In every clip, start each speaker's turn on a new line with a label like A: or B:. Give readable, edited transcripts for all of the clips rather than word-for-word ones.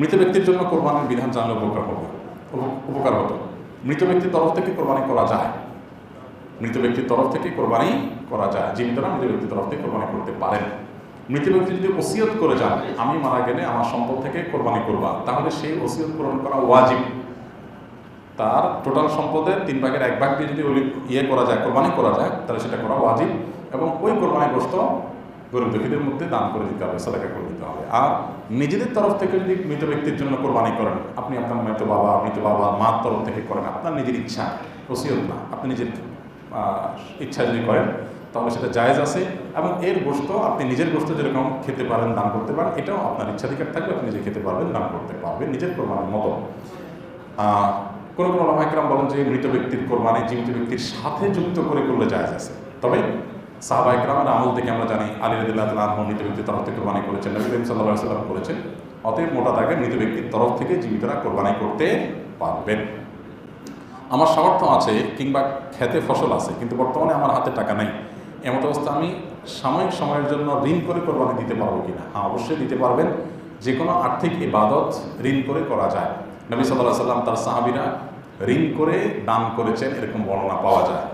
A: মৃত ব্যক্তির জন্য কোরবানির বিধান জানলে উপকার হতো। মৃত ব্যক্তির তরফ থেকে কোরবানি করা যায়, মৃত ব্যক্তির তরফ থেকে কোরবানি করা যায়, জীবিতরা মৃত ব্যক্তির তরফ থেকে কোরবানি করতে পারেন। মৃত ব্যক্তি যদি ওসিয়ত করে যান আমি মারা গেলে আমার সম্পদ থেকে কোরবানি করবা, তাহলে সেই ওসিয়ত পূরণ করা ওয়াজিব। তার টোটাল সম্পদের 1/3 দিয়ে যদি করা যায়, কোরবানি করা যায়, তাহলে সেটা করা ওয়াজিব। এবং ওই কোরবানি গোশত গরিব দুঃখীদের মধ্যে দান করে দিতে হবে, সাদাকা করে দিতে হবে। আর নিজেদের তরফ থেকে যদি মৃত ব্যক্তির জন্য কোরবানি করেন, আপনি আপনার মৃত বাবা মার তরফ থেকে করেন, আপনার নিজের ইচ্ছা, ওসিয়ত না, আপনি নিজের ইচ্ছা যদি করেন তাহলে সেটা জায়েজ আছে। এবং এর গোশত আপনি নিজের গোশত যেরকম খেতে পারেন, দান করতে পারেন, এটাও আপনার ইচ্ছাধিকার থাকবে, আপনি নিজে খেতে পারবেন, দান করতে পারবেন নিজের কোরবানির মতো। কোনো ওলামা ইকরাম বলেন যে মৃত ব্যক্তির কোরবানি জীবিত ব্যক্তির সাথে যুক্ত করে করলে জায়েজ আছে। তবে সাহাবা ইকরামের আমল থেকে আমরা জানি আলী রাদিয়াল্লাহু তাআলা আনহু মৃত ব্যক্তির তরফ থেকে কোরবানি করেছেন, নবী করিম সাল্লাল্লাহু আলাইহি ওয়াসাল্লাম করেছেন। অতএব মোটা দাগে মৃত ব্যক্তির তরফ থেকে জীবিতরা কোরবানি করতে পারবেন। আমার সামর্থ্য আছে কিংবা খেতে ফসল আছে, কিন্তু বর্তমানে আমার হাতে টাকা নেই, এমত অবস্থা আমি সাময়িক সময়ের জন্য ঋণ করে কোরবানি দিতে পারবো কিনা? হ্যাঁ, অবশ্যই দিতে পারবেন। যে কোনো আর্থিক ইবাদত ঋণ করে করা যায়। নবী সাল্লাল্লাহু আলাইহি ওয়াসাল্লাম তার সাহাবীরা ঋণ করে দান করেছেন, এরকম বর্ণনা পাওয়া যায়।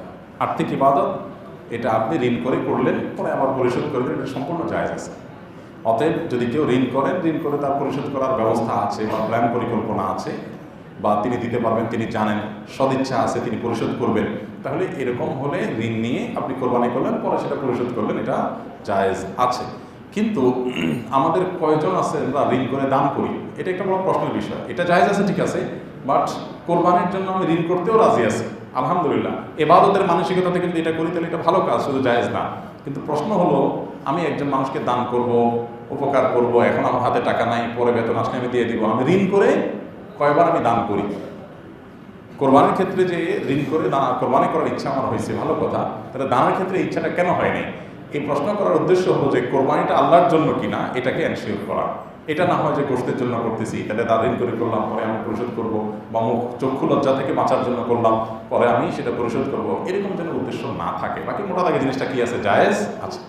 A: আর্থিক ইবাদত এটা আপনি ঋণ করে করলেন, পরে আবার পরিশোধ করবেন, এটা সম্পূর্ণ জায়েজ আছে। অতএব যদি কেউ ঋণ করেন, ঋণ করে তার পরিশোধ করার ব্যবস্থা আছে বা প্ল্যান পরিকল্পনা আছে, বা তিনি দিতে পারবেন, তিনি জানেন, সদিচ্ছা আছে, তিনি পরিশোধ করবেন, তাহলে এরকম হলে ঋণ নিয়ে আপনি কোরবানি করলেন, পরে সেটা পরিশোধ করলেন, এটা জায়েজ আছে। কিন্তু আমাদের কয়জন আছে আমরা ঋণ করে দান করি? এটা একটা বড় প্রশ্নের বিষয়। এটা জায়েজ আছে, ঠিক আছে, বাট কোরবানির জন্য আমি ঋণ করতেও রাজি আছি, আলহামদুলিল্লাহ। এবাদতের মানসিকতা থেকে যদি এটা করি তাহলে এটা ভালো কাজ, শুধু জায়েজ না। কিন্তু প্রশ্ন হলো, আমি একজন মানুষকে দান করব, উপকার করব, এখন আমার হাতে টাকা নাই, পরে বেতন আসলে আমি দিয়ে দিব, আমি ঋণ করে কয়বার আমি দান করি? কোরবানির ক্ষেত্রে যে ঋণ করে কোরবানি করার ইচ্ছা আমার হয়েছে, ভালো কথা, তাহলে দানের ক্ষেত্রে ইচ্ছাটা কেন হয়নি? এই প্রশ্ন করার উদ্দেশ্য হলো যে কোরবানিটা আল্লাহর জন্য কিনা এটাকে এনশিওর করা। এটা না হয় যে গোশতের জন্য করতেছি, তাহলে দান ঋণ করে করলাম, পরে আমি পরিশোধ করবো, বা চক্ষু লজ্জা থেকে বাঁচার জন্য করলাম, পরে আমি সেটা পরিশোধ করবো, এরকম যেন উদ্দেশ্য না থাকে। বাকি মোটা দাগে জিনিসটা কি আছে? জায়েজ আছে।